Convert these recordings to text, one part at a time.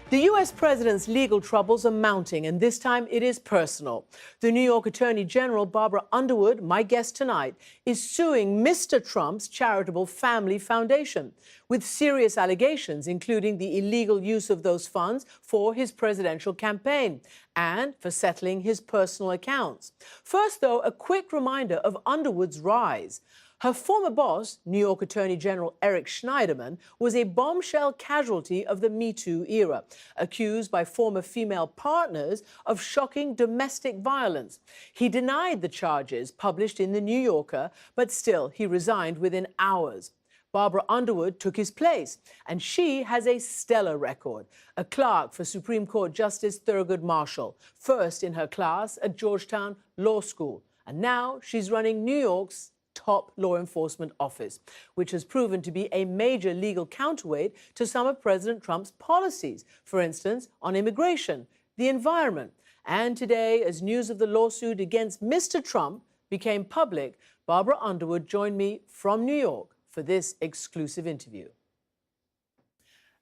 The U.S. president's legal troubles are mounting, and this time it is personal. The New York Attorney General, Barbara Underwood, my guest tonight, is suing Mr. Trump's charitable family foundation with serious allegations, including the illegal use of those funds for his presidential campaign and for settling his personal accounts. First, though, a quick reminder of Underwood's rise. Her former boss, New York Attorney General Eric Schneiderman, was a bombshell casualty of the Me Too era, accused by former female partners of shocking domestic violence. He denied the charges published in The New Yorker, but still he resigned within hours. Barbara Underwood took his place, and she has a stellar record. A clerk for Supreme Court Justice Thurgood Marshall, first in her class at Georgetown Law School, and now she's running New York's top law enforcement office, which has proven to be a major legal counterweight to some of President Trump's policies, for instance, on immigration, the environment. And today, as news of the lawsuit against Mr. Trump became public, Barbara Underwood joined me from New York for this exclusive interview.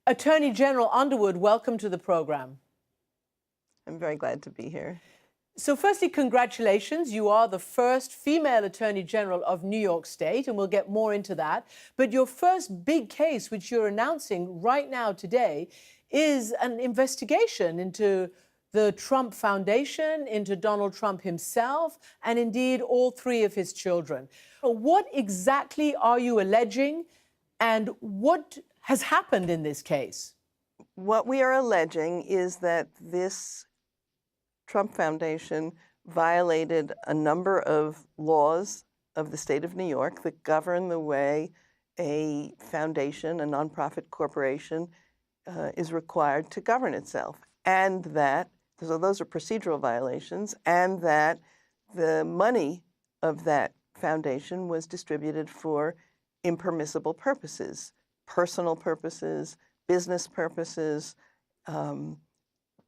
Attorney General Underwood, welcome to the program. I'm very glad to be here. So firstly, congratulations. You are the first female Attorney General of New York State, and we'll get more into that. But your first big case, which you're announcing right now today, is an investigation into the Trump Foundation, into Donald Trump himself, and indeed all three of his children. What exactly are you alleging, and what has happened in this case? What we are alleging is that this Trump Foundation violated a number of laws of the state of New York that govern the way a foundation, a nonprofit corporation, is required to govern itself. And that, so those are procedural violations, and that the money of that foundation was distributed for impermissible purposes, personal purposes, business purposes,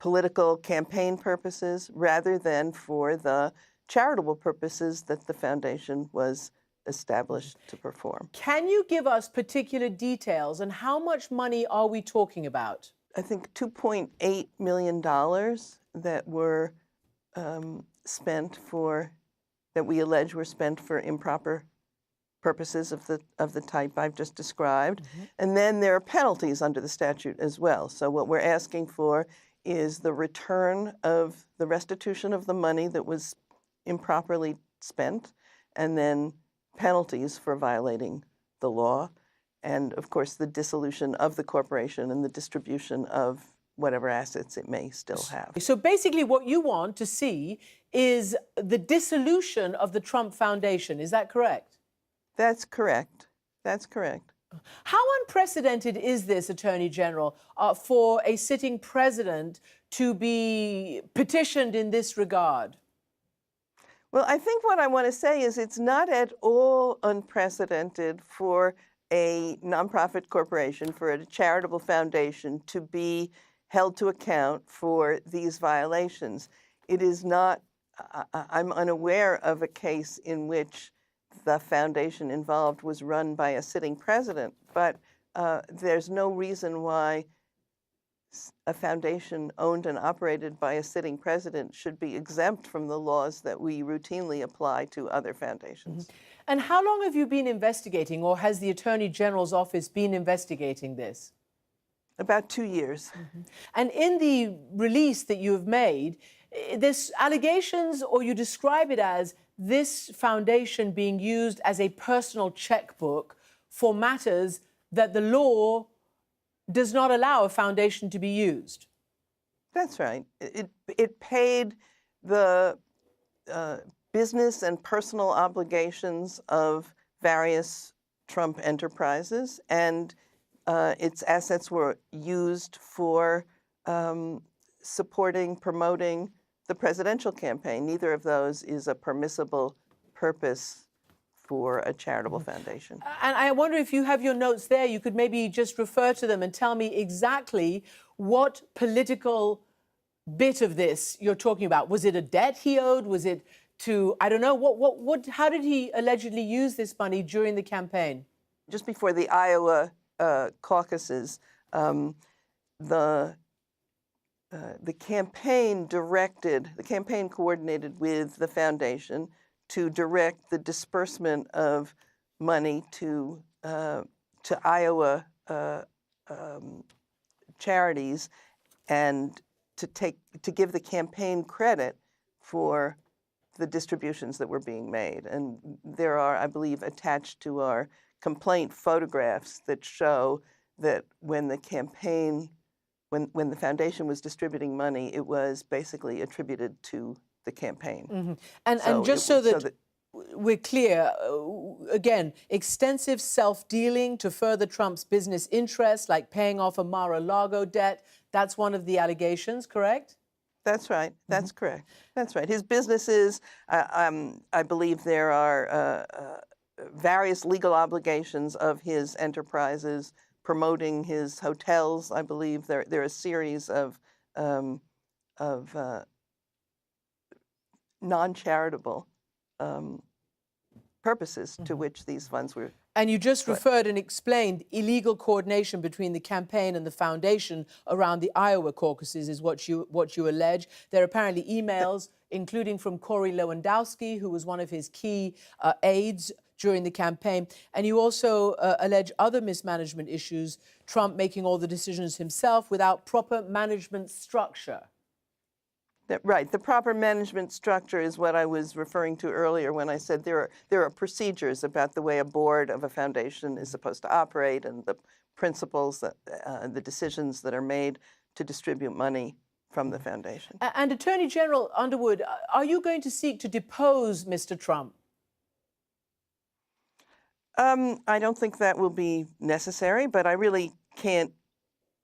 political campaign purposes, rather than for the charitable purposes that the foundation was established to perform. Can you give us particular details, and how much money are we talking about? I think $2.8 million that were spent for, that we allege were spent for improper purposes of the type I've just described. And then there are penalties under the statute as well. So what we're asking for is the return of the restitution of the money that was improperly spent, and then penalties for violating the law, and of course the dissolution of the corporation and the distribution of whatever assets it may still have. So basically what you want to see is the dissolution of the Trump Foundation. Is that correct? That's correct. That's correct. How unprecedented is this, Attorney General, for a sitting president to be petitioned in this regard? Well, I think what I want to say is it's not at all unprecedented for a nonprofit corporation, for a charitable foundation, to be held to account for these violations. It is not, I'm unaware of a case in which the foundation involved was run by a sitting president, but there's no reason why a foundation owned and operated by a sitting president should be exempt from the laws that we routinely apply to other foundations. And how long have you been investigating, or has the Attorney General's office been investigating this? About 2 years. And in the release that you have made, there's allegations, or you describe it as this foundation being used as a personal checkbook for matters that the law does not allow a foundation to be used. That's right. It paid the business and personal obligations of various Trump enterprises, and its assets were used for supporting, promoting the presidential campaign. Neither of those is a permissible purpose for a charitable foundation. And I wonder if you have your notes there, you could maybe just refer to them and tell me exactly what political bit of this you're talking about. Was it a debt he owed? Was it to, I don't know, how did he allegedly use this money during the campaign? Just before the Iowa caucuses, the the campaign coordinated with the foundation to direct the disbursement of money to Iowa charities, and to give the campaign credit for the distributions that were being made. And there are, I believe, attached to our complaint photographs that show that when the campaign, when the foundation was distributing money, it was basically attributed to the campaign. Mm-hmm. And just so that we're clear, again, extensive self-dealing to further Trump's business interests, like paying off a Mar-a-Lago debt. That's one of the allegations, correct? That's right. That's correct. That's right. His businesses, I believe there are various legal obligations of his enterprises promoting his hotels. I believe there are a series of non-charitable purposes to which these funds were. And you just referred and explained illegal coordination between the campaign and the foundation around the Iowa caucuses is what you allege. There are apparently emails, including from Corey Lewandowski, who was one of his key aides during the campaign. And you also allege other mismanagement issues, Trump making all the decisions himself without proper management structure. Right. The proper management structure is what I was referring to earlier when I said there are procedures about the way a board of a foundation is supposed to operate, and the principles, that the decisions that are made to distribute money from the foundation. And Attorney General Underwood, are you going to seek to depose Mr. Trump? I don't think that will be necessary, but I really can't.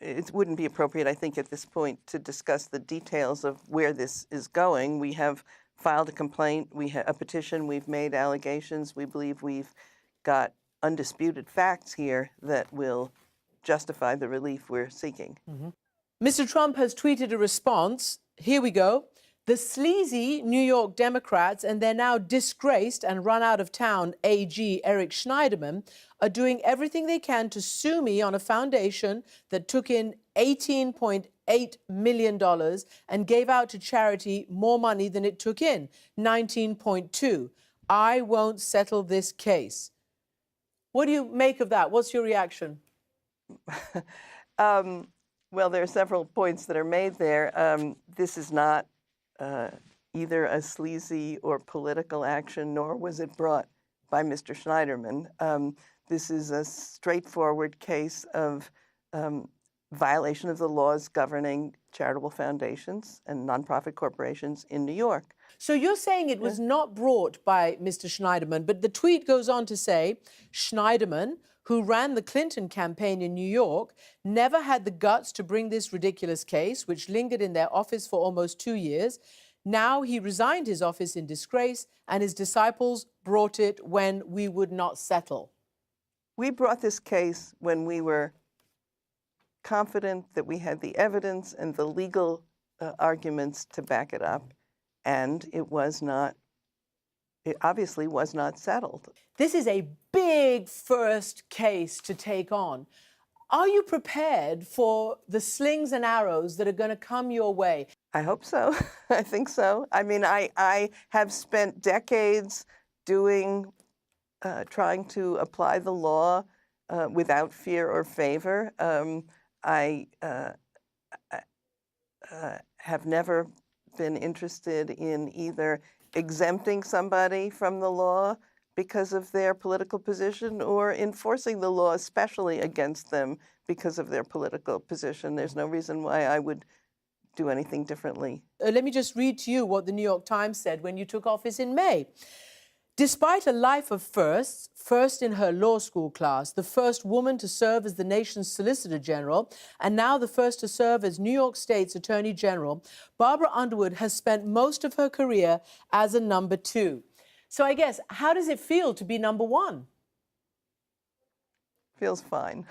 It wouldn't be appropriate, I think, at this point to discuss the details of where this is going. We have filed a complaint, a petition, we've made allegations. We believe we've got undisputed facts here that will justify the relief we're seeking. Mr. Trump has tweeted a response. Here we go. The sleazy New York Democrats and their now disgraced and run out of town AG Eric Schneiderman are doing everything they can to sue me on a foundation that took in $18.8 million and gave out to charity more money than it took in, 19.2. I won't settle this case. What do you make of that? What's your reaction? Well, there are several points that are made there. This is not either a sleazy or political action, nor was it brought by Mr. Schneiderman. This is a straightforward case of violation of the laws governing charitable foundations and nonprofit corporations in New York. So you're saying it was not brought by Mr. Schneiderman, but the tweet goes on to say, Schneiderman, who ran the Clinton campaign in New York, never had the guts to bring this ridiculous case, which lingered in their office for almost 2 years. Now he resigned his office in disgrace, and his disciples brought it when we would not settle. We brought this case when we were confident that we had the evidence and the legal arguments to back it up, and it obviously was not settled. This is a big first case to take on. Are you prepared for the slings and arrows that are going to come your way? I hope so. I think so. I mean, I have spent decades trying to apply the law without fear or favor. I have never been interested in either exempting somebody from the law because of their political position or enforcing the law especially against them because of their political position. There's no reason why I would do anything differently. Let me just read to you what the New York Times said when you took office in May. Despite a life of firsts, first in her law school class, the first woman to serve as the nation's Solicitor General, and now the first to serve as New York State's Attorney General, Barbara Underwood has spent most of her career as a number 2. So I guess, how does it feel to be number 1? Feels fine.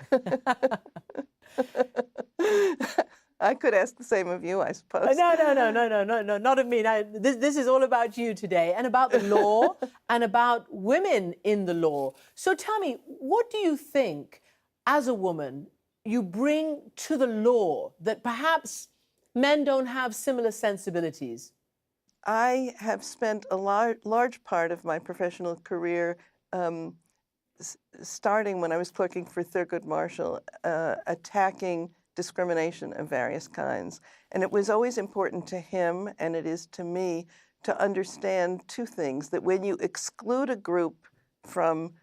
I could ask the same of you, I suppose. No, not of me. This is all about you today, and about the law, and about women in the law. So tell me, what do you think, as a woman, you bring to the law that perhaps men don't have similar sensibilities? I have spent a large part of my professional career starting when I was clerking for Thurgood Marshall, attacking discrimination of various kinds. And it was always important to him, and it is to me, to understand two things: that when you exclude a group from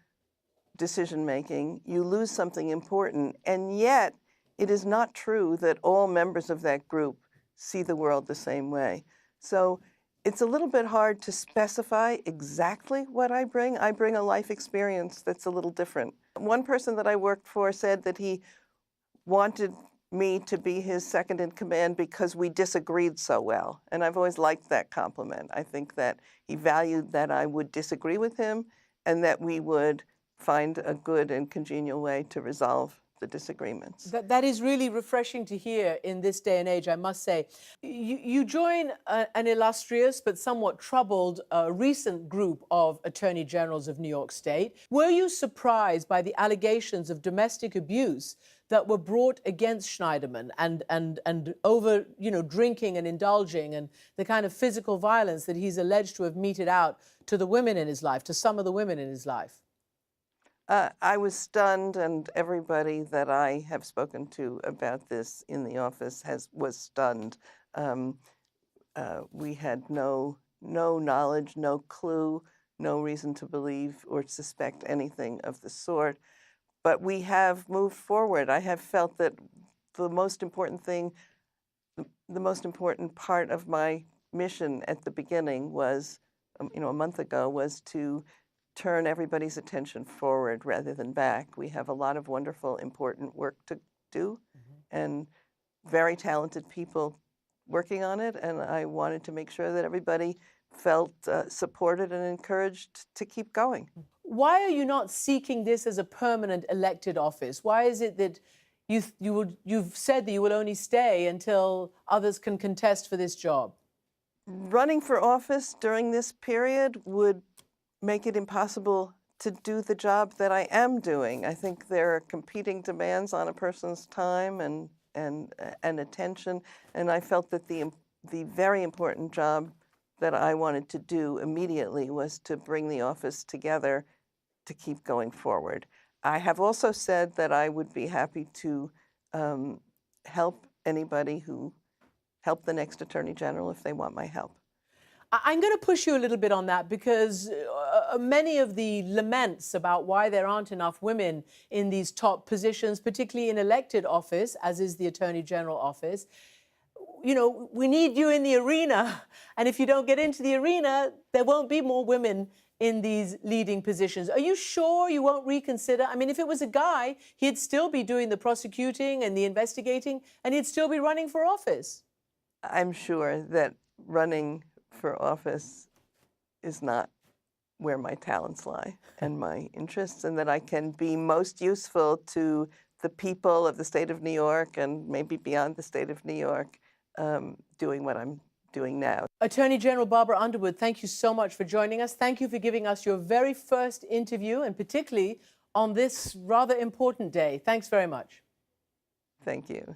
decision making, you lose something important, and yet it is not true that all members of that group see the world the same way. So it's a little bit hard to specify exactly what I bring. I bring a life experience that's a little different. One person that I worked for said that he wanted me to be his second in command because we disagreed so well. And I've always liked that compliment. I think that he valued that I would disagree with him and that we would find a good and congenial way to resolve the disagreements. That is really refreshing to hear in this day and age, I must say. You join an illustrious but somewhat troubled recent group of attorney generals of New York State. Were you surprised by the allegations of domestic abuse that were brought against Schneiderman and over, drinking and indulging and the kind of physical violence that he's alleged to have meted out to the women in his life, to some of the women in his life? I was stunned, and everybody that I have spoken to about this in the office was stunned. We had no knowledge, no clue, no reason to believe or suspect anything of the sort. But we have moved forward. I have felt that the most important thing, the most important part of my mission at the beginning was, a month ago, was to turn everybody's attention forward rather than back. We have a lot of wonderful, important work to do, and very talented people working on it, and I wanted to make sure that everybody felt supported and encouraged to keep going. Why are you not seeking this as a permanent elected office? Why is it that you've said that you will only stay until others can contest for this job? Running for office during this period would make it impossible to do the job that I am doing. I think there are competing demands on a person's time and attention, and I felt that the very important job that I wanted to do immediately was to bring the office together to keep going forward. I have also said that I would be happy to help anybody help the next Attorney General if they want my help. I'm going to push you a little bit on that because many of the laments about why there aren't enough women in these top positions, particularly in elected office, as is the Attorney General office, we need you in the arena. And if you don't get into the arena, there won't be more women in these leading positions. Are you sure you won't reconsider? I mean, if it was a guy, he'd still be doing the prosecuting and the investigating, and he'd still be running for office. I'm sure that running for office is not where my talents lie and my interests, and that I can be most useful to the people of the state of New York and maybe beyond the state of New York, doing what I'm doing now. Attorney General Barbara Underwood, thank you so much for joining us. Thank you for giving us your very first interview, and particularly on this rather important day. Thanks very much. Thank you.